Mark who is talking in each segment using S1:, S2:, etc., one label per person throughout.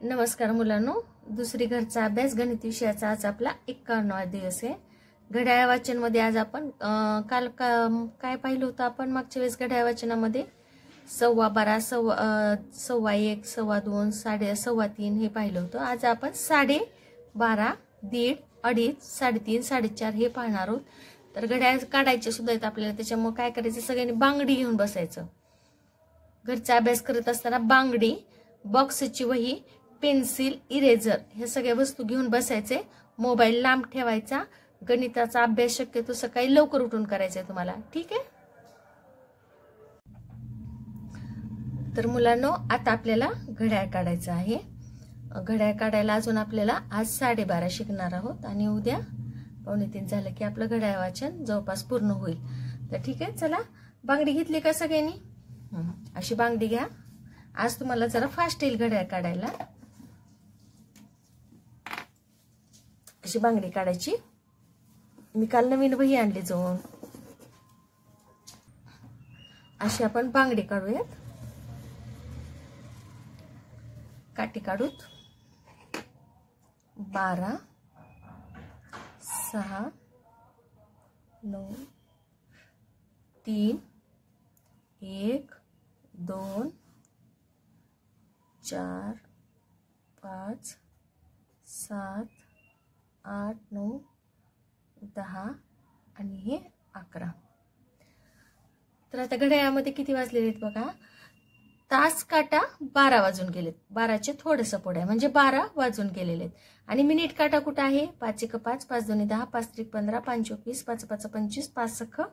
S1: नमस्कार मुलांनो, दुसरी घरचा अभ्यास गणित विषयाचा आज आपला 51वा दिवस आहे। घड्याळ वाचन मध्ये आज आपण काय पाहिलं होतं आपण मागच्या वेळेस घड्याळ वाचनामध्ये 12:15, 1:15, 2:15, 3:15 हे पाहिलं होतं। आज आपण 12:30, 1:30, 2:30, 3:30, 4:30 हे पाहणार आहोत। तर घड्याळ काढायचे सुद्धा आहेत आपल्याला, त्याच्यामुळे काय करायचं, सगळ्यांनी बांगडी घेऊन बसायचं। घरचा अभ्यास करत असताना बांगडी, बॉक्सची वही, पेन्सिल, इरेजर हे सगळ्या वस्तू घेऊन बसायचे। मोबाईल लांब ठेवायचा। गणिताचा अभ्यास शक्यतो सकाळी लवकर उठून करायचा आहे तुम्हाला, ठीक आहे। तर मुलांनो, आता आपल्याला घड्याळ काढायचं आहे। घड्याळ काढायला अजून आपल्याला आज 12:30 शिकणार आहोत आणि उद्या 2:45 झालं की आपलं घड्याळ वाचन जवळपास पूर्ण होईल। तर ठीक आहे, चला बांगडी घेतली का सगळ्यांनी? अशी बांगडी घ्या। आज तुम्हाला जरा फास्ट येईल घड्याळ काढायला। अशी बांगडी काढायची। मी काल नवीन वही आणली जाऊन। अशी आपण बांगडी काढूयात। काठी काढूत। 12, 6, 9, 3, 1, 2, 4, 5, 7, 8, 9, 10 आणि हे 11। तर आता घड्याळामध्ये किती वाजलेले आहेत बघा। तास काटा 12 वाजून गेलेत। 12चे थोडंसं पुढे आहे, म्हणजे 12 वाजून गेलेले आहेत। आणि मिनिट काटा कुठं आहे? 5 1 5, 5 2 10, 5 3 15, 5 4 20, 5 5 25, 5 6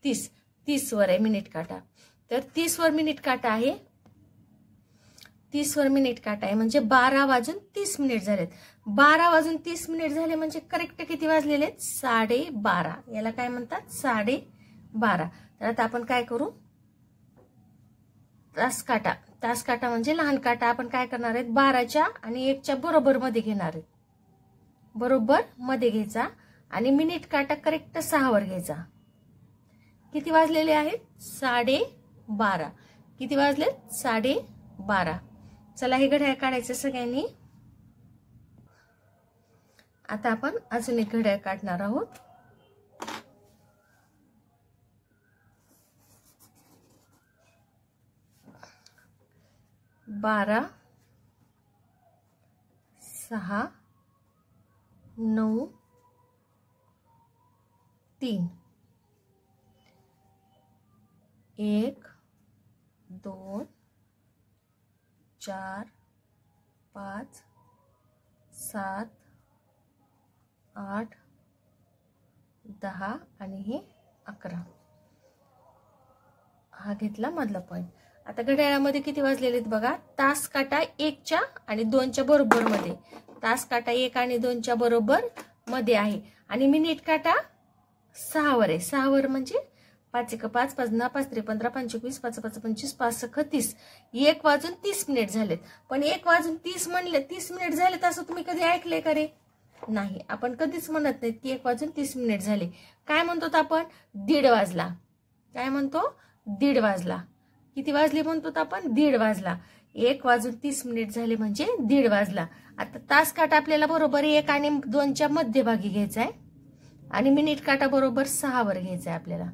S1: 30। 30 वर आहे मिनिट काटा। तर 30 वर मिनिट काटा आहे। 30 वर मिनिट काटा आहे म्हणजे 12 वाजून 30 मिनिट झालेत। 12 वाजून 30 मिनिट झाले म्हणजे करेक्ट किती वाजलेले आहेत? 12:30। याला काय म्हणतात? 12:30। तर आता आपण काय करू? तास काटा म्हणजे लहान काटा आपण काय करणार आहेत? 12च्या आणि 1च्या बरोबर मध्ये घेणार आहेत। बरोबर मध्ये घ्यायचा आणि मिनिट काटा करेक्ट 6 वर घ्यायचा। किती वाजलेले आहेत? 12:30। किती वाजलेत? 12:30। चला हे घड्याळ काढायचं सगळ्यांनी। आता आपण अजून एक घड्याळ काढणार आहोत। बारा, 6, 9, 3, 1, 2, 4, 5, 7, 8, 10 आणि हे 11। हा घेतला मधला पॉइंट। आता घड्याळामध्ये किती वाजलेले आहेत बघा। तास काटा 1च्या आणि 2च्या बरोबर मध्ये। तास काटा 1 आणि 2च्या बरोबर मध्ये आहे आणि मिनिट काटा 6 वर आहे। 6 वर म्हणजे 5 1 5, 5 10, 5 3 15, 5 24, 5 5 25, 5 6 30। 1 वाजून 30 मिनिट झालेत। पण 1 वाजून 30 म्हणले 30 मिनिट झालेत असं तुम्ही कधी ऐकले का रे? नाही, आपण कधीच म्हणत नाही की 1 वाजून 30 मिनिट झाले। काय म्हणतो आपण? 1:30 वाजला। काय म्हणतो? 1:30 वाजला। किती वाजले म्हणतो आपण? 1:30 वाजला। 1 वाजून 30 मिनिट झाले म्हणजे 1:30 वाजला। आता तास काटा आपल्याला बरोबर 1 आणि 2च्या मध्यभागी घ्यायचा आहे आणि मिनिट काटा बरोबर 6 वर घ्यायचा आहे आपल्याला।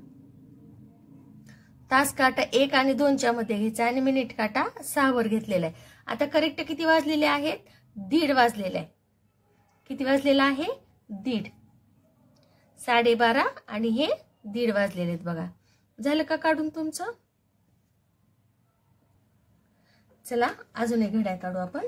S1: तास काटा 1 आणि 2च्या मध्ये घ्यायचा आणि मिनिट काटा 6 वर घेतलेला आहे। आता करेक्ट किती वाजलेले आहेत? 1:30 वाजलेले आहे। किती वाजलेला आहे? 1:30। 12:30 आणि हे 1:30 वाजलेले आहेत बघा। झालं का काढून तुमचं? चला अजून एक घड्याळ काढू आपण।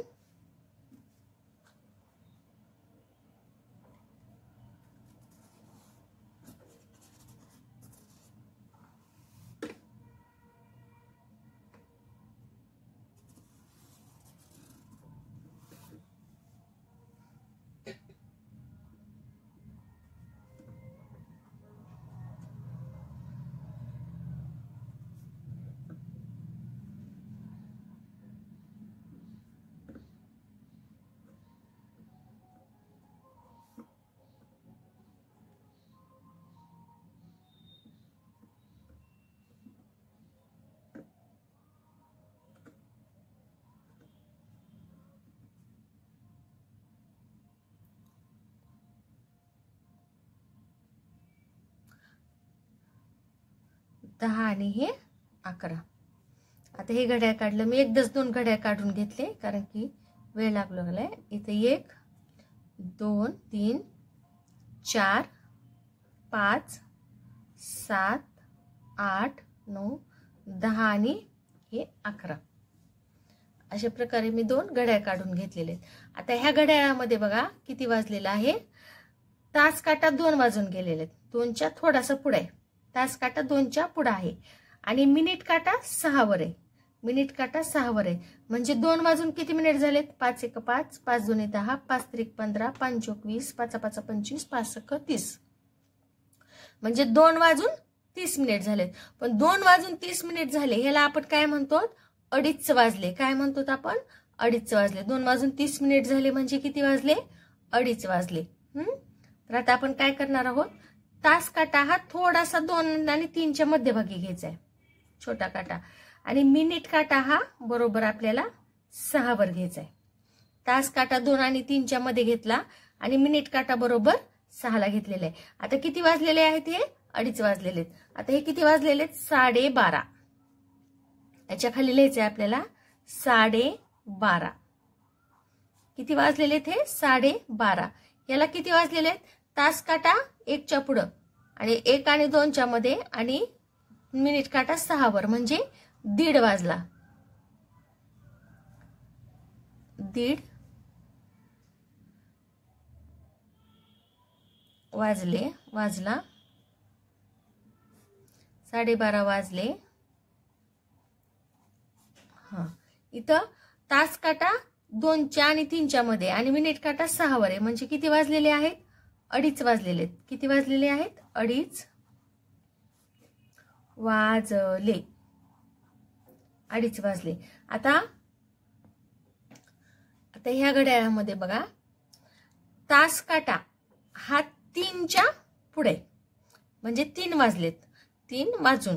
S1: 10 आणि हे 11. आता हे घड्याळ काढलं मी, एकदाच 2 घड्याळ काढून घेतले कारण की वेळ लागलाय. इथे 1 2 3 4 5 7 8 9 10 आणि हे 11. अशा प्रकारे मी 2 घड्याळ काढून घेतलेले आहेत. आता ह्या घड्याळामध्ये बघा किती वाजलेला आहे. तास काटा 2 वाजून गेलेले आहेत. 2च्या थोडासा पुढे आहे. तास काटा 2च्या पुढे आहे आणि मिनिट काटा 6 वर आहे. मिनिट काटा 6 वर आहे म्हणजे 2 वाजून किती मिनिट झालेत. 5 1 5 5 2 10 5 3 15 5 चौक 20 5 5 25 5 6 30 म्हणजे 2 वाजून 30 मिनिट झालेत. पण 2 वाजून 30 मिनिट झाले ह्याला आपण काय म्हणतो, अडीच वाजले. काय म्हणतो आपण, अडीच वाजले. 2 वाजून 30 मिनिट झाले म्हणजे किती वाजले, अडीच वाजले. तर आता आपण काय करणार आहोत, तास काटा हा थोडासा 2 आणि 3च्या मध्यभागी घ्यायचा आहे, छोटा काटा. आणि मिनिट काटा हा बरोबर आपल्याला 6 वर घ्यायचा आहे. तास काटा 2 आणि 3च्या मध्ये घेतला आणि मिनिट काटा बरोबर 6 ला घेतलेला आहे. आता किती वाजलेले आहेत, हे अडीच वाजलेले आहेत. आता हे किती वाजलेले आहेत, 12:30. याच्या खाली लिहायचंय आपल्याला 12:30. किती वाजलेले आहेत हे, 12:30. याला किती वाजलेले आहेत, तास काटा 1च्या पुढं आणि 1 आणि 2च्या मध्ये आणि मिनिट काटा 6 वर म्हणजे 1:30 वाजला. 1:30 वाजला. 12:30 वाजले. इथं तास काटा 2च्या आणि 3च्या मध्ये आणि मिनिट काटा 6 वर आहे म्हणजे किती वाजलेले आहेत, अडीच वाजलेले आहेत. किती वाजलेले आहेत, अडीच वाजले. अडीच वाजले. आता ह्या घड्याळामध्ये बघा तास काटा हा 3च्या पुढे म्हणजे 3 वाजलेत. 3 वाजून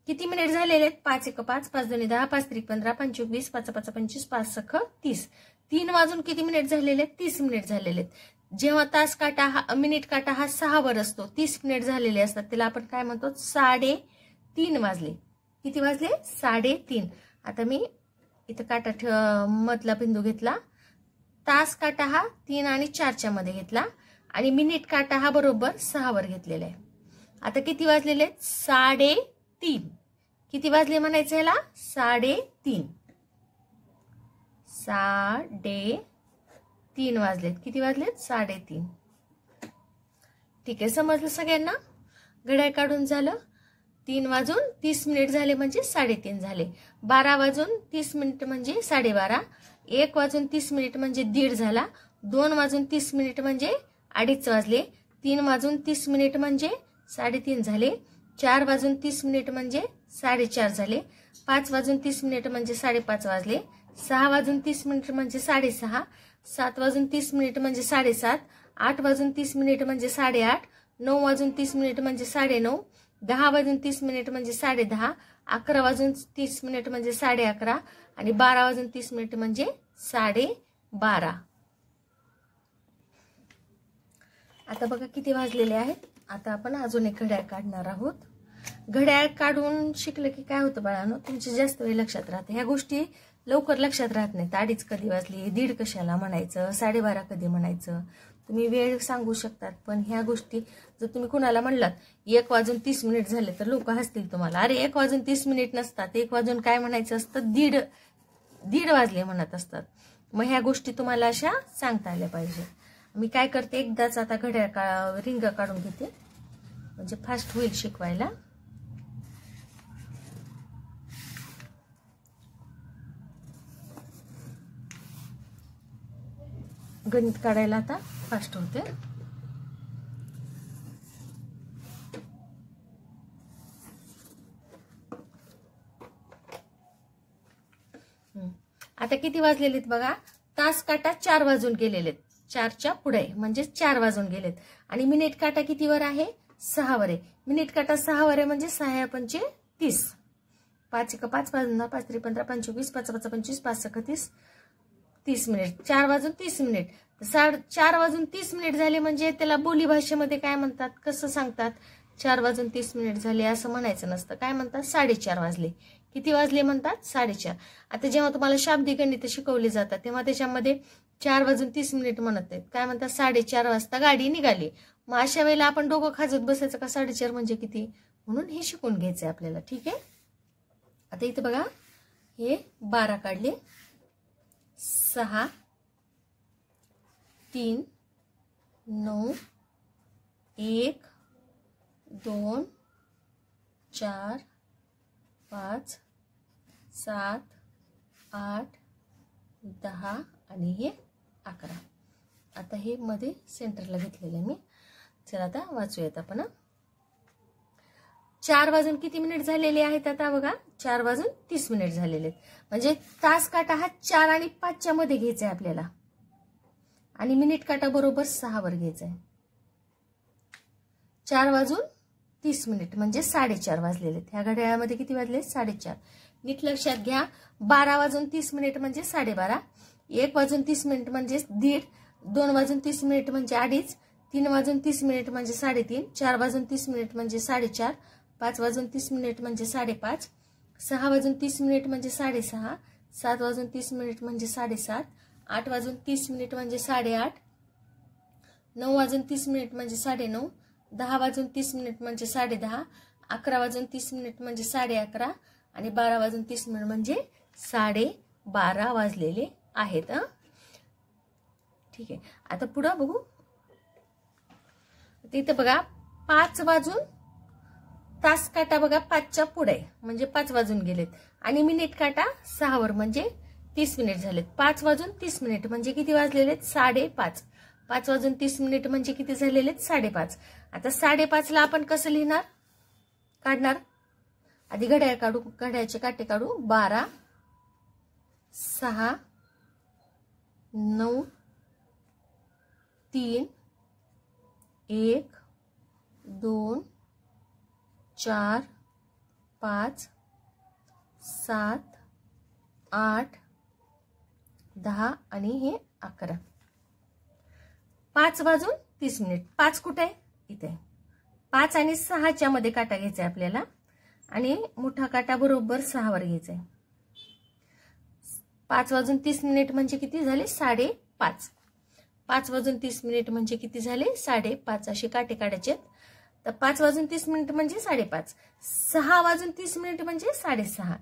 S1: किती मिनिट झालेले आहेत, 5 1 5 5 2 10 5 3 15 5 चौक 20 5 5 25 5 6 30. 3 वाजून किती मिनिट झालेले आहेत, 30 मिनिट झालेले आहेत. जेव्हा तास काटा हा मिनिट काटा हा 6 वर असतो, 30 मिनिट झालेले असतात, त्याला आपण काय म्हणतो, 3:30 वाजले. किती वाजले, 3:30. आता मी इथं काटा मधला बिंदू घेतला. तास काटा हा 3 आणि 4च्या मध्ये घेतला आणि मिनिट काटा हा बरोबर 6 वर घेतलेला आहे. आता किती वाजलेले आहेत, 3:30. किती वाजले म्हणायचं याला, 3:30. 3:30 वाजलेत. किती वाजलेत, 3:30. ठीक आहे, समजलं सगळ्यांना. घड्याळ काढून झालं. 3 वाजून 30 मिनिट झाले म्हणजे 3:30 झाले. 12 वाजून 30 मिनिट म्हणजे 12:30. 1 वाजून 30 मिनिट म्हणजे 1:30 झाला. 2 वाजून 30 मिनिट म्हणजे अडीच वाजले. 3 वाजून 30 मिनिट म्हणजे 3:30 झाले. 4 वाजून 30 मिनिट म्हणजे 4:30 झाले. 5 वाजून 30 मिनिट म्हणजे 5:30 वाजले. 6 वाजून 30 मिनिट म्हणजे 6:30. 7 वाजून 30 मिनिट म्हणजे 7:30. 8 वाजून 30 मिनिट म्हणजे 8:30. 9 वाजून 30 मिनिट म्हणजे 9:30. 10 वाजून 30 मिनिट म्हणजे 10:30. 11 वाजून 30 मिनिट म्हणजे 11:30 आणि 12 वाजून 30 मिनिट म्हणजे 12:30. आता बघा किती वाजलेले आहेत. आता आपण अजून एक घड्याळ काढणार आहोत. घड्याळ काढून शिकलं की काय होतं बाळांनो, तुमची जास्त वेळ लक्षात राहते. ह्या गोष्टी लवकर लक्षात राहत नाहीत. 2:30 कधी वाजली, 1:30 कशाला म्हणायचं, 12:30 कधी म्हणायचं, तुम्ही वेळ सांगू शकतात. पण ह्या गोष्टी जर तुम्ही कुणाला म्हणलात 1 वाजून 30 मिनिट झाले तर लोक हसतील तुम्हाला. अरे 1 वाजून 30 मिनिट नसतात, 1 वाजून काय म्हणायचं असतं, 1:30 वाजले म्हणत असतात. मग ह्या गोष्टी तुम्हाला अशा सांगता आल्या पाहिजे. मी काय करते, एकदाच आता घड्याळ रिंग काढून घेते म्हणजे फास्ट होईल शिकवायला. गणित काढायला आता फास्ट होते. आता किती वाजलेले आहेत बघा. तास काटा 4 वाजून गेलेले आहेत. 4च्या पुढे म्हणजे 4 वाजून गेलेत आणि मिनिट काटा कितीवर आहे, 6 वर आहे. मिनिट काटा 6 वर आहे म्हणजे 6 पंचे 30. 5 1 5 5 2 5 3 15 5 24 5 5 25 5 6 30. 30 मिनिट. 4 वाजून 30 मिनिट. 4 वाजून 30 मिनिट झाले म्हणजे त्याला बोली भाषेमध्ये काय म्हणतात, कसं सांगतात, 4:30 झाले असं म्हणायचं नसतं. काय म्हणतात? 4:30 वाजले. किती वाजले म्हणतात? 4:30. आता जेव्हा तुम्हाला शाब्दिक गणित शिकवली जातात तेव्हा त्याच्यामध्ये 4:30 म्हणत आहेत. काय म्हणतात? 4:30 वाजता गाडी निघाली. मग अशा वेळेला आपण डोकं खाजत बसायचं का 4:30 म्हणजे किती, म्हणून हे शिकून घ्यायचंय आपल्याला. ठीक आहे. आता इथं बघा, हे 12 काढले. 6 3 9 1 2 4 5 7 8 10 आणि हे 11. आता हे मध्ये सेंटरला घेतलेलं आहे मी. चला आता वाचूयात आपण. 4 वाजून किती मिनिट झालेले आहेत? आता बघा, 4:30 झालेले आहेत. म्हणजे तास काटा हा 4 आणि 5च्या मध्ये घ्यायचा आहे आपल्याला आणि मिनिट काटा बरोबर 6 वर घ्यायचा आहे. 4:30 म्हणजे 4:30 वाजलेले आहेत. ह्या घड्याळामध्ये किती वाजले? 4:30. नीट लक्षात घ्या. 12:30 म्हणजे 12:30. 1:30 म्हणजे 1:30. 2:30 म्हणजे 2:30. 3:30 म्हणजे 3:30. 4:30 म्हणजे 4:30. 5:30 म्हणजे 5:30. 6:30 म्हणजे 6:30. 7:30 म्हणजे 7:30. 8:30 म्हणजे 8:30. 9:30 म्हणजे 9:30. 10:30 म्हणजे 10:30. 11:30 म्हणजे 11:30 आणि 12:30 म्हणजे 12:30 वाजलेले आहेत. ठीक आहे. आता पुढे बघू. इथं बघा, 5 वाजून तास काटा बघा 5च्या पुढे म्हणजे 5 वाजून गेलेत आणि मिनिट काटा 6 वर म्हणजे 30 मिनिट झालेत. 5:30 म्हणजे किती वाजलेले? 5:30. 5:30 म्हणजे किती झालेले? 5:30. आता 5:30ला आपण कसं लिहिणार? काढणार आधी घड्याळ काढू, घड्याळचे काटे काढू. 12 6 9 3 1 2 4 5 7 8 10 आणि हे 11. 5:30. 5 कुठे आहे? इथे. 5 आणि 6च्या मध्ये काटा घ्यायचा आहे आपल्याला आणि मोठा काटा बरोबर 6 वर घ्यायचा आहे. 5:30 म्हणजे किती झाले? 5:30. 5:30 म्हणजे किती झाले? 5:30. असे काटे काढायचे. तर 5:30 म्हणजे 5:30. 6:30 म्हणजे 6:30.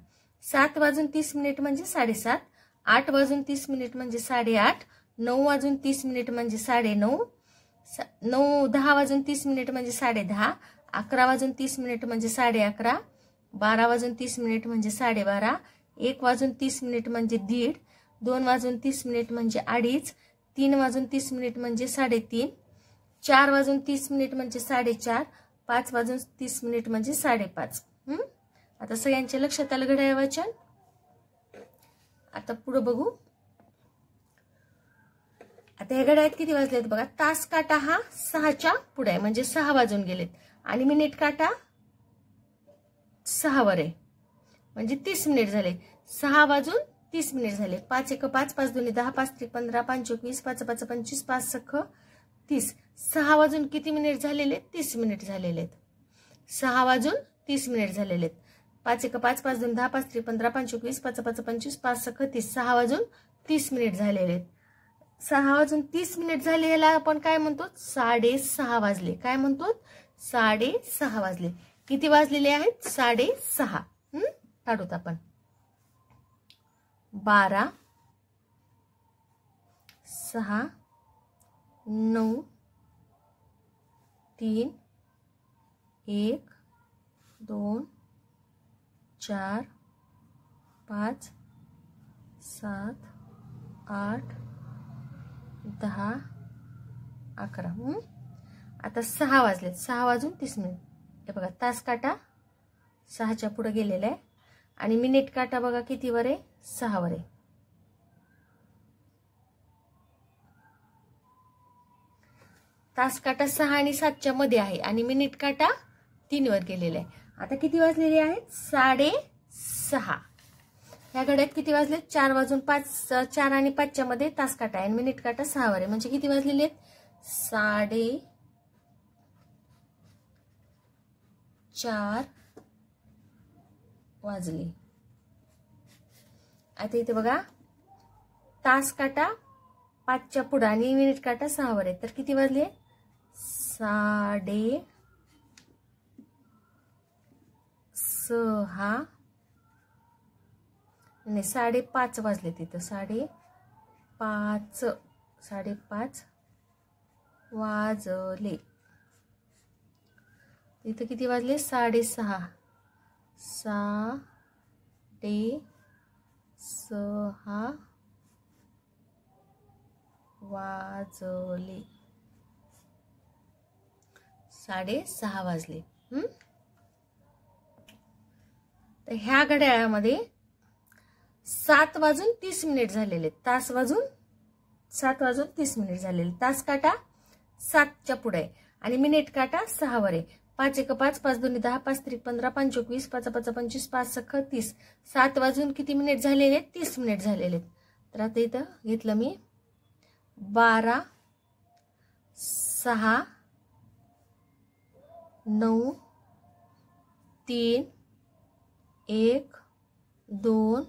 S1: 7:30 म्हणजे 7:30. 8:30 म्हणजे 8:30. 9:30 म्हणजे 9:30. 10:30 म्हणजे 10:30. 11:30 म्हणजे 11:30. 12:30 म्हणजे 12:30. 1:30 म्हणजे 1:30. 2:30 म्हणजे 2:30. 3:30 म्हणजे 3:30. 4:30 म्हणजे 4:30. 5:30 म्हणजे 5:30. आता सगळ्यांच्या लक्षात आलं घड्याळ वाचन. आता पुढे बघू. आता या घड्याळात किती वाजलेत बघा. तास काटा हा 6च्या पुढे आहे म्हणजे 6 वाजून गेलेत आणि मिनिट काटा 6 वर आहे म्हणजे 30 मिनिट झाले. 6:30 झाले. 5 1 5 5 2 10 5 3 15 5 21 5 5 25 5 6 30. 6 वाजून किती मिनिट झालेले? 30 मिनिट झालेले आहेत. 6:30 झालेले आहेत. 5 1 5 5 2 10 5 3 15 5 21 5 5 25 5 6 30. 6:30 झालेले आहेत. 6:30 झाले. याला आपण काय म्हणतो? 6:30 वाजले. काय म्हणतो? 6:30 वाजले. किती वाजलेले आहेत? 6:30. काढूत आपण. 12 6 9 3 1 2 4 5 7 8 10 11. आता 6 वाजले. 6:30. हे बघा, तास काटा 6च्या पुढे गेलेला आहे आणि मिनिट काटा बघा किती वर आहे? 6 वर आहे. तास काटा 6 आणि 7च्या मध्ये आहे आणि मिनिट काटा 3 वर गेलेला आहे. आता किती वाजलेले आहेत? 6:30. या घड्यात किती वाजले? 4 वाजून 5. 4 आणि 5च्या मध्ये तास काटा आहे आणि मिनिट काटा 6 वर आहे म्हणजे किती वाजलेले आहेत? 4 वाजले. आता इथे बघा तास काटा 5च्या पुढे आणि मिनिट काटा 6 वर आहे, तर किती वाजले? 6:30 नाही 5:30 वाजले. तिथं 5:30 वाजले. इथं किती वाजले? 6:30 वाजले. 6:30 वाजले. तर ह्या घड्याळामध्ये 7:30 झालेले. तास वाजून 7:30 झालेले. तास काटा 7च्या पुढे आहे आणि मिनिट काटा 6 वर आहे. 5 1 5 5 2 10 5 3 15 5 21 5 5 25 5 6 30. 7 वाजून किती मिनिट झालेले? 30 मिनिट झालेले. तर आता इथं घेतलं मी 12 6 9 3 1 2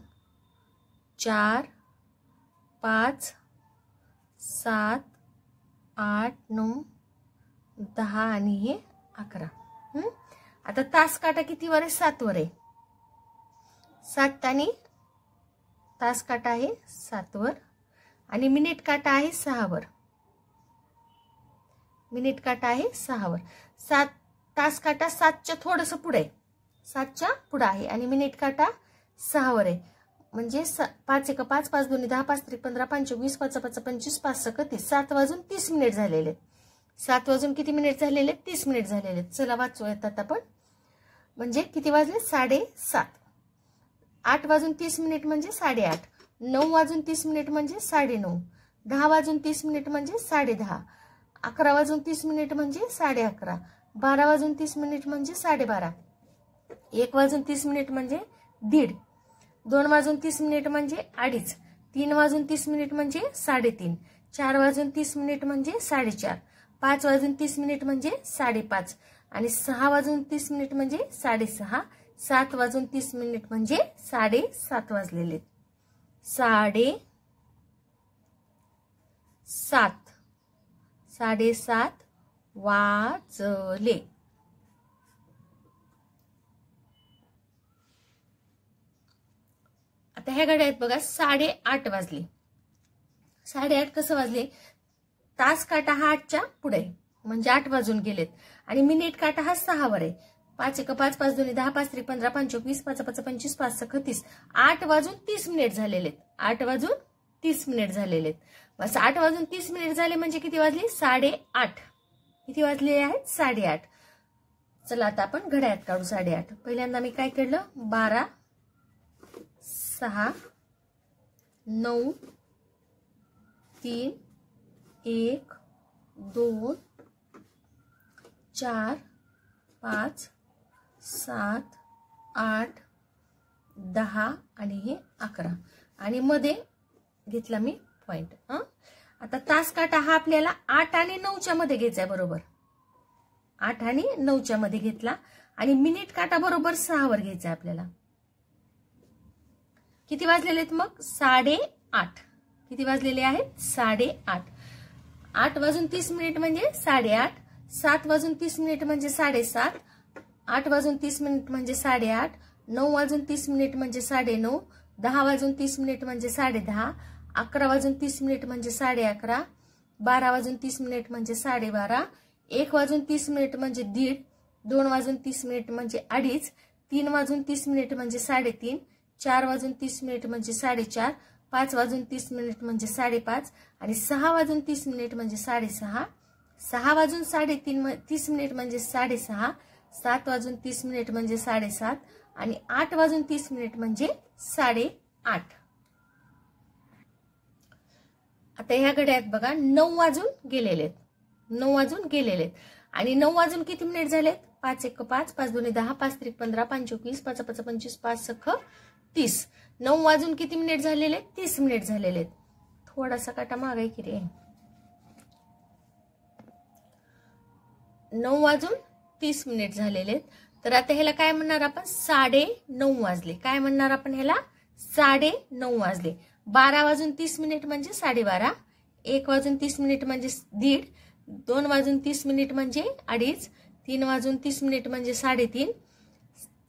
S1: 4 5 7 8 9 10 आणि हे 11. आता तास काटा किती वर आहे? 7 वर आहे. 7 आणि तास काटा आहे 7 वर आणि मिनिट काटा आहे 6 वर. मिनिट काटा आहे 6 वर. 7 तास काटा 7च्या थोडस पुढे आहे. 7च्या पुढे आहे आणि मिनिट काटा 6 वर आहे. म्हणजे 5 1 5 5 2 10 5 3 15 5 21 5 5 25 5 6 30. 7 वाजून 30 मिनिट झालेले. 7 वाजून किती मिनिट झालेले? 30 मिनिट झालेले. चला वाचू येतात आपण. म्हणजे किती वाजले? 7:30. 8 वाजून 30 मिनिट म्हणजे 8:30. 9 वाजून 30 मिनिट म्हणजे 9:30. 10 वाजून 30 मिनिट म्हणजे 10:30. 11 वाजून 30 मिनिट म्हणजे 11:30. 12 वाजून 30 मिनिट म्हणजे 12:30. 1 वाजून 30 मिनिट म्हणजे 1:30. 2 वाजून 30 मिनिट म्हणजे 2:30. 3 वाजून 30 मिनिट म्हणजे 3:30. 4 वाजून 30 मिनिट म्हणजे 4:30. 5 वाजून 30 मिनिट म्हणजे 5:30 आणि 6 वाजून 30 मिनिट म्हणजे 6:30. 7 वाजून 30 मिनिट म्हणजे 7:30 वाजलेले. 7:30 7:30 वाजले. आता ह्या घड्याळात बघा 8:30 वाजले. 8:30 कसं वाजले? तास काटा हा 8च्या पुढे म्हणजे 8 वाजून गेलेत आणि मिनिट काटा हा 6 वर आहे. 5 1 5 5 2 10 5 3 15 5 21 5 5 25 5 6 30. 8 वाजून 30 मिनिट झालेले. 8 वाजून 30 मिनिट झालेले. बस 8 वाजून 30 मिनिट झाले म्हणजे किती वाजले? 8:30. किती वाजले आहेत? 8:30. चला आता आपण घड्याळात काढू 8:30. पहिल्यांदा मी काय केलं? 12 6 9 3 1 2 4 5 7 8 10 आणि हे 11 आणि मध्ये घेतला मी पॉइंट. आता तास काटा हा आपल्याला 8 आणि 9च्या मध्ये घ्यायचा आहे. बरोबर 8 आणि 9च्या मध्ये घेतला आणि मिनिट काटा बरोबर 6 वर घ्यायचा आहे आपल्याला. किती वाजलेले आहेत मग? 8:30. किती वाजलेले आहेत? 8:30. 8 वाजून 30 मिनिट म्हणजे 8:30. 7 वाजून 30 मिनिट म्हणजे 7:30. 8 वाजून 30 मिनिट म्हणजे 8:30. 9 वाजून 30 मिनिट म्हणजे 9:30. 10 वाजून 30 मिनिट म्हणजे 10:30. 11 वाजून 30 मिनिट म्हणजे 11:30. 12 वाजून 30 मिनिट म्हणजे 12:30. 1 वाजून 30 मिनिट म्हणजे 1:30. 2 वाजून 30 मिनिट म्हणजे 2:30. 3 वाजून 30 मिनिट म्हणजे 3:30. 4 वाजून 30 मिनिट म्हणजे 4:30. 5 वाजून 30 मिनिट म्हणजे 5:30 आणि 6 वाजून 30 मिनिट म्हणजे 6:30. 6 वाजून 30 मिनिट म्हणजे 6:30. 7 वाजून 30 मिनिट म्हणजे 7:30 आणि 8 वाजून 30 मिनिट म्हणजे 8:30. आता ह्या घड्याळात बघा 9 वाजून गेलेले. 9 वाजून गेलेले आणि 9 वाजून किती मिनिट झालेत? 5 1 5 5 2 10 5 3 15 5 21 5 5 25 5 6 30. 9 वाजून किती मिनिट झालेले? 30 मिनिट झालेले. थोडासा काटा मागे की रे. 9 वाजून 30 मिनिट झालेले. तर आता ह्याला काय म्हणणार आपण, 9:30 वाजले. काय म्हणणार आपण ह्याला, 9:30 वाजले. 12:30 म्हणजे 12:30, 1:30 म्हणजे 1:30, 2:30 म्हणजे 2:30, 3:30 म्हणजे 3:30,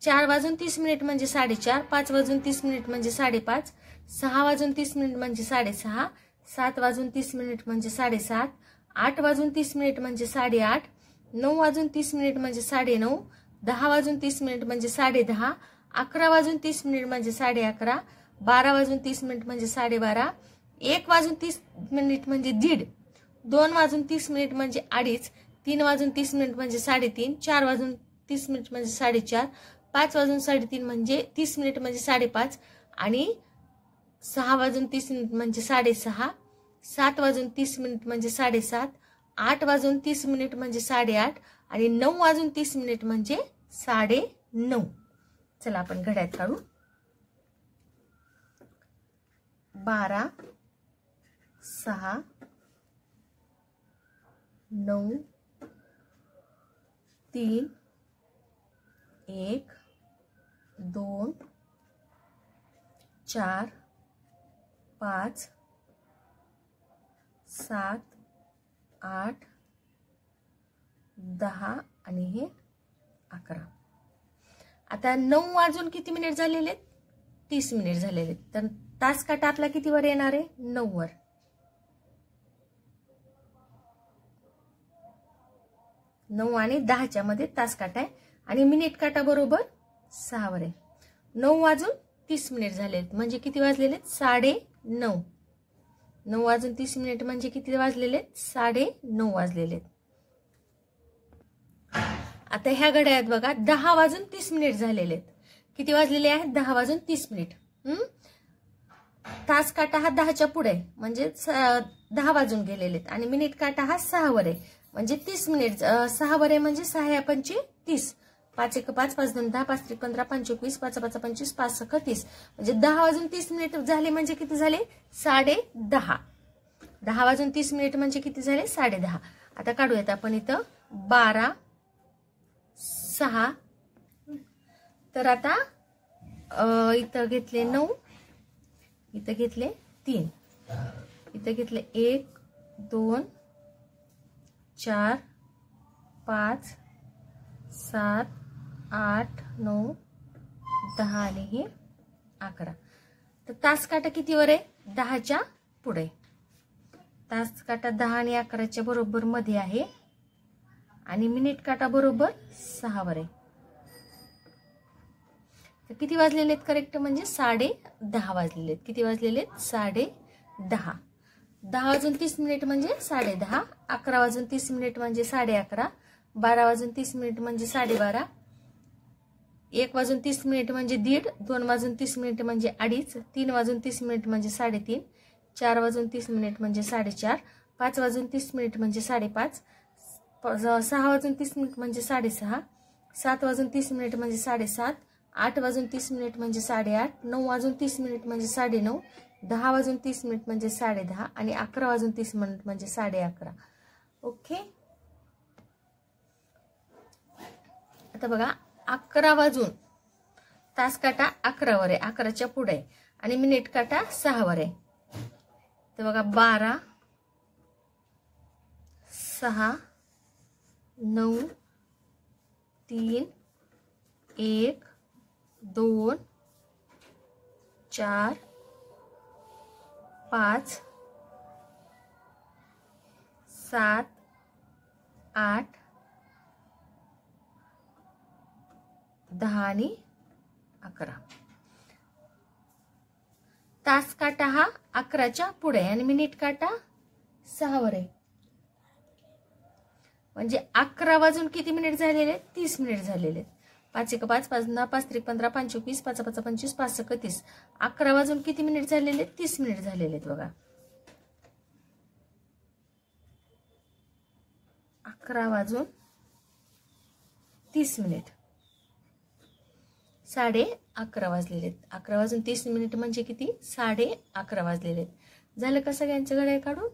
S1: 4:30 म्हणजे 4:30, 5:30 म्हणजे 5:30, 6:30 म्हणजे 6:30, 7:30 म्हणजे 7:30, 8:30 म्हणजे 8:30, 9:30 म्हणजे 9:30, 10:30 म्हणजे 10:30, 11:30 म्हणजे 11:30, 12:30 म्हणजे 12:30, 1:30 म्हणजे 1:30, 2:30 म्हणजे 2:30, 3:30 म्हणजे 3:30, 4:30 म्हणजे 4:30, 5:30 म्हणजे 30 म्हणजे 5:30, आणि 6:30 म्हणजे 6:30, 7:30 म्हणजे 7:30, 8:30 म्हणजे 8:30, आणि 9:30 म्हणजे 9:30. चला आपण घड्याळ काढू. 12, 6, 9, 3, 1, 2, 4, 5, 7, 8, 10 आणि हे 11. आता 9 वाजून किती मिनिट झालेले आहेत, 30 मिनिट झालेले आहेत. तर तास काटा आपला किती वर येणार आहे, 9 वर. 9 आणि 10च्या मध्ये तास काटा आहे, आणि मिनिट काटा बरोबर 6 वर आहे. 9 वाजून 30 मिनिट झाले आहेत म्हणजे किती वाजलेले, 9:30. 9 वाजून 30 मिनिट म्हणजे किती वाजलेले, 9:30 वाजलेले. आता ह्या घड्याळात बघा 10 वाजून 30 मिनिट झालेले आहेत. किती वाजलेले आहेत, 10 वाजून 30 मिनिट. तास काटा हा 10च्या पुढे आहे म्हणजे 10 वाजून गेलेले आहेत, आणि मिनिट काटा हा 6 वर आहे म्हणजे 30 मिनिट. 6 वर आहे म्हणजे 6 पंचे 30, 5 1 5, 5 2 10, 5 3 15, 5 21, 5 5 25, 5 6 30, म्हणजे 10 वाजून 30 मिनिट झाले म्हणजे किती झाले, 10:30. 10 वाजून 30 मिनिट म्हणजे किती झाले, 10:30. आता काढूयात आपण इथं 12, 6. तर आता इथं घेतले 9, इथं घेतले 3, इथं घेतले 1 2 4 5 7 8 9 10 आणि हे 11. तर तास काटा कितीवर आहे, 10च्या पुढे. तास काटा 10 आणि 11च्या बरोबर मध्ये आहे, आणि मिनिट काटा बरोबर 6 वर आहे. तर किती वाजलेले आहेत करेक्ट, म्हणजे 10:30 वाजलेले आहेत. किती वाजलेले आहेत, 10:30. 10 वाजून 30 मिनिट म्हणजे 10:30, 11 वाजून 30 मिनिट म्हणजे 11:30, 12 वाजून 30 मिनिट म्हणजे 12:30, 1 वाजून 30 मिनिट म्हणजे 1:30, 2 वाजून 30 मिनिट म्हणजे 2:30, 3 वाजून 30 मिनिट म्हणजे 3:30, 4 वाजून 30 मिनिट म्हणजे 4:30, 5 वाजून 30 मिनिट म्हणजे 5:30, 6 वाजून 30 मिनिट म्हणजे 6:30, 7 वाजून 30 मिनिट म्हणजे 7:30, 8 वाजून 30 मिनिट म्हणजे 8:30, 9 वाजून 30 मिनिट म्हणजे 9:30, 10 वाजून 30 मिनिट म्हणजे 10:30, आणि 11 वाजून 30 मिनिट म्हणजे 11:30. ओके. आता बघा 11 वाजून तास काटा 11 वर आहे, 11च्या पुढे आहे, आणि मिनिट काटा 6 वर आहे. तर बघा 12, 6 9 3 1 2 4 5 7 8 10 आणि 11. तास काटा हा 11च्या पुढे आणि मिनिट काटा 6 वर आहे, म्हणजे 11 वाजून किती मिनिट झालेले, 30 मिनिट झालेले. 5 1 5, 5 10, 5 3 15, 5 21, 5 5 25, 5 6 30. 11 वाजून किती मिनिट झालेले, 30 मिनिट झालेले आहेत बघा. 11 वाजून 30 मिनिट, 11:30 वाजलेले आहेत. 11 वाजून 30 मिनिट म्हणजे किती, 11:30 वाजलेले आहेत. झालं का सगळ्यांचं घड्याळ काढून.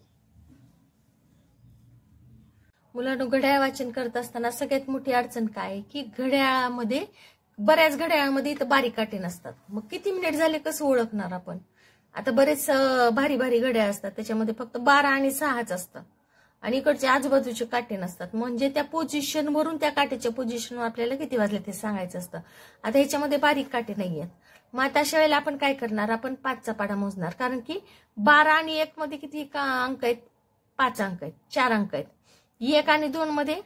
S1: मुलांनो, घड्याळ वाचन करत असताना सगळ्यात मोठी अडचण काय आहे की घड्याळामध्ये बऱ्याच घड्याळामध्ये इथं बारीक काटे नसतात. मग किती मिनिट झाले कसं ओळखणार आपण? आता बरेच भारी भारी घड्याळ असतात, त्याच्यामध्ये फक्त 12 आणि 6च असतं आणि इकडचे आजूबाजूचे काटे नसतात. म्हणजे त्या पोझिशनवरून त्या काट्याच्या पोझिशनवर आपल्याला किती वाजले ते सांगायचं असतं. आता ह्याच्यामध्ये बारीक काटे नाहीयेत. मग आता अशा वेळेला आपण काय करणार? आपण 5चा पाढा मोजणार, कारण की 12 आणि 1 मध्ये किती अंक आहेत? 5 अंक आहेत, 4 अंक आहेत. 1 आणि 2 मध्ये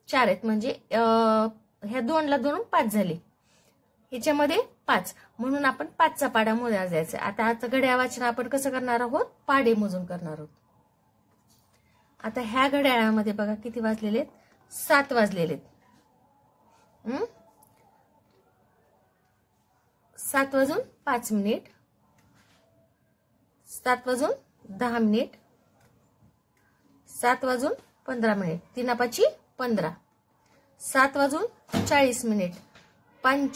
S1: 4 आहेत, म्हणजे ह्या 2ला 2 5 झाले, ह्याच्यामध्ये 5, म्हणून आपण 5चा पाढा मोजायला जायचा. आता घड्याळ वाचन आपण कसं करणार आहोत? पाढे मोजून करणार आहोत. आता ह्या घड्याळामध्ये बघा किती वाजलेले आहेत? 7 वाजलेले आहेत. 7 वाजून 5 मिनिट, 7 वाजून 10 मिनिट, 7 वाजून 15 मिनिट, 3 5 15, 7 वाजून 40 मिनिट, 5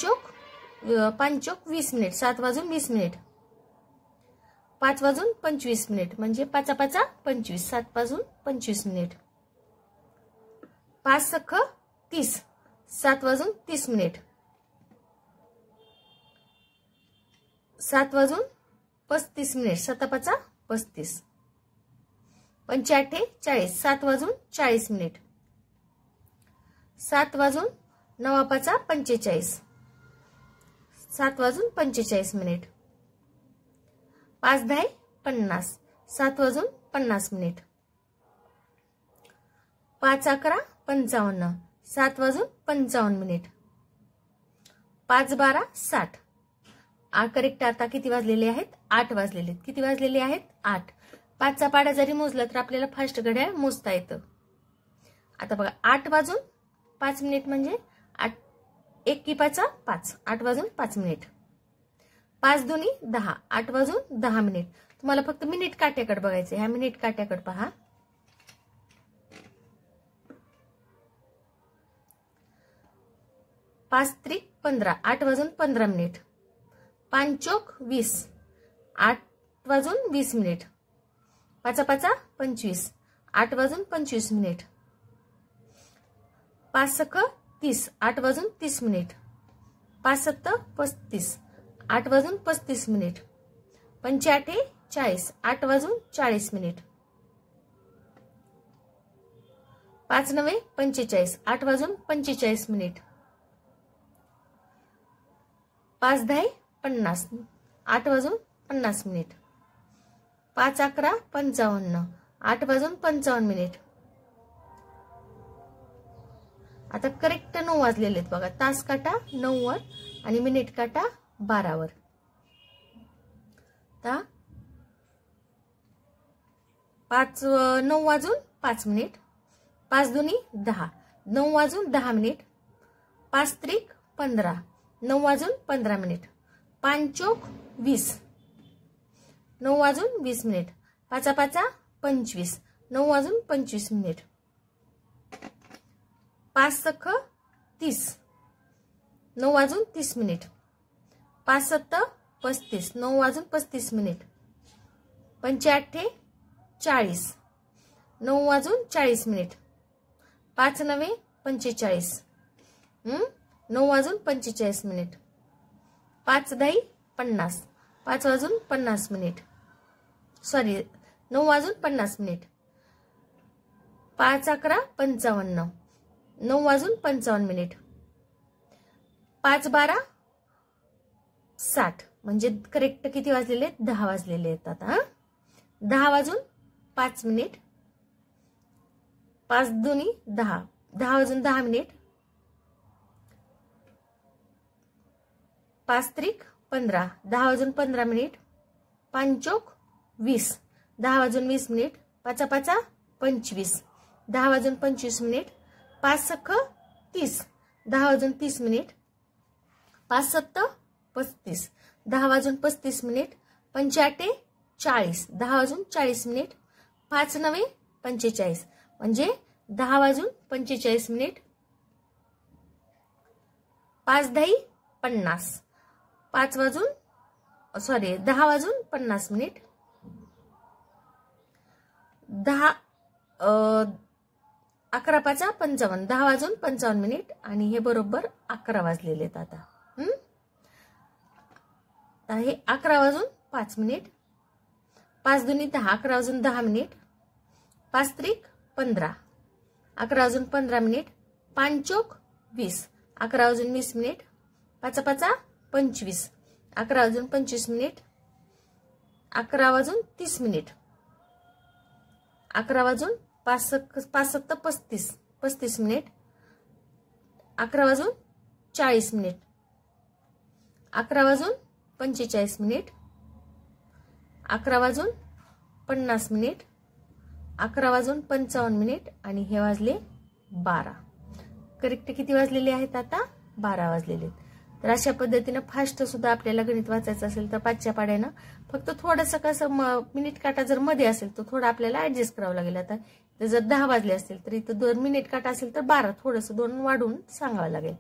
S1: चोक 20 मिनिट, 7 वाजून 20 मिनिट, 5 वाजून 25 मिनिट, म्हणजे 5 5 25, 7 वाजून 25 मिनिट, 5 सख 30, 7 वाजून 30 मिनिट, 7 वाजून 35 मिनिट, 7 5 35, 5 8 40, 7 वाजून 40 मिनिट, 7 वाजून 9 5 45, 7 वाजून 45 मिनिट, 5 10 50, 7 वाजून 50 मिनिट, 5 11 55, 7 वाजून 55 मिनिट, 5 12 60. करेक्ट. आता किती वाजलेले आहेत? 8 वाजलेले आहेत. किती वाजलेले आहेत? 8. 5चा पाढा जरी मोजला तर आपल्याला फास्ट घड्याळ मोजता येतं. आता बघा, 8 वाजून 5 मिनिट म्हणजे 8 1 की 5 5, 8 वाजून 5 मिनिट, 5 दुनी 10, 8 वाजून 10 मिनिट. तुम्हाला फक्त मिनिट काट्याकडे बघायचं. ह्या मिनिट काट्याकडे पहा. 5 त्रिक 15, 8 वाजून 15 मिनिट, 5 चोक 20, 8 वाजून 20 मिनिट, 5 5 25, 8 वाजून 25 मिनिट, 5 सख 30, 8 वाजून 30 मिनिट, 5 7 35, 8 वाजून 35 मिनिट, 5 8 40, 8 वाजून 40 मिनिट, 5 9 45, 8 वाजून 45 मिनिट, 5 10 50, 8 वाजून 50 मिनिट, 5 11 55, 8 वाजून 55 मिनिट. आता करेक्ट 9 वाजलेले आहेत बघा. तास काटा 9 वर आणि मिनिट काटा 12 वर. आता 9 वाजून 5 मिनिट, 5 दुनी 10, 9 वाजून 10 मिनिट, 5 त्रिक 15, 9 वाजून 15 मिनिट, 5 चोक 20, 9 वाजून 20 मिनिट, 5 5 25, 9 वाजून 25 मिनिट, 5 सख 30, 9 वाजून 30 मिनिट, 5 7 35, 9 वाजून 35 मिनिट, 5 8 40, 9 वाजून 40 मिनिट, 5 9 45, 9 वाजून 45 मिनिट, 5 10 50, 5 वाजून 50 मिनिट, सॉरी 9 वाजून 50 मिनिट, 5 11 55, 9 वाजून 55 मिनिट, 5 12 60, म्हणजे करेक्ट किती वाजलेले आहेत? 10 वाजलेले आहेत. आता 10 वाजून 5 मिनिट, 5 दुनी 10, 10 वाजून 10 मिनिट, 5 त्रिक 15, 10 वाजून 15 मिनिट, 5 चोक 20, 10 वाजून 20 मिनिट, 5 5 25, 10 वाजून 25 मिनिट, 5 सख 30, 10 वाजून 30 मिनिट, 5 7 35, 10 वाजून 35 मिनिट, 5 8 40, 10 वाजून 40 मिनिट, 5 9 45, म्हणजे 10 वाजून 45 मिनिट, 5 10 50, 5 वाजून 10 वाजून 50 मिनिट, 10 11 5 55, 10 वाजून 55 मिनिट आणि हे बरोबर 11 वाजलेले आहेत आता. हे 11 वाजून 5 मिनिट, 5 दुनी 10, 11 वाजून 10 मिनिट, 5 त्रिक 15, 11 वाजून 15 मिनिट, 5 चोक 20, 11 वाजून 20 मिनिट, 5 5 25, 11 वाजून 25 मिनिट, 11 वाजून 30 मिनिट, 11 वाजून 5 7 35 मिनिट, 11 वाजून 40 मिनिट, 11 वाजून 45 मिनिट, 11 वाजून 50 मिनिट, 11 वाजून 55 मिनिट आणि हे वाजले 12. करेक्ट किती वाजलेले आहेत आता? 12 वाजलेले. तर अशा पद्धतीने फास्ट सुद्धा आपल्याला गणित वाचायचं असेल तर 5च्या पाड्यानं फक्त थोडंसं कसं मिनिट काटा जर मध्ये असेल तर थोडं आपल्याला ऍडजस्ट करावं लागेल. आता जर 10 वाजले असतील तर इथं 2 मिनिट काटा असेल तर 12, थोडंसं 2 वाढून सांगावं लागेल.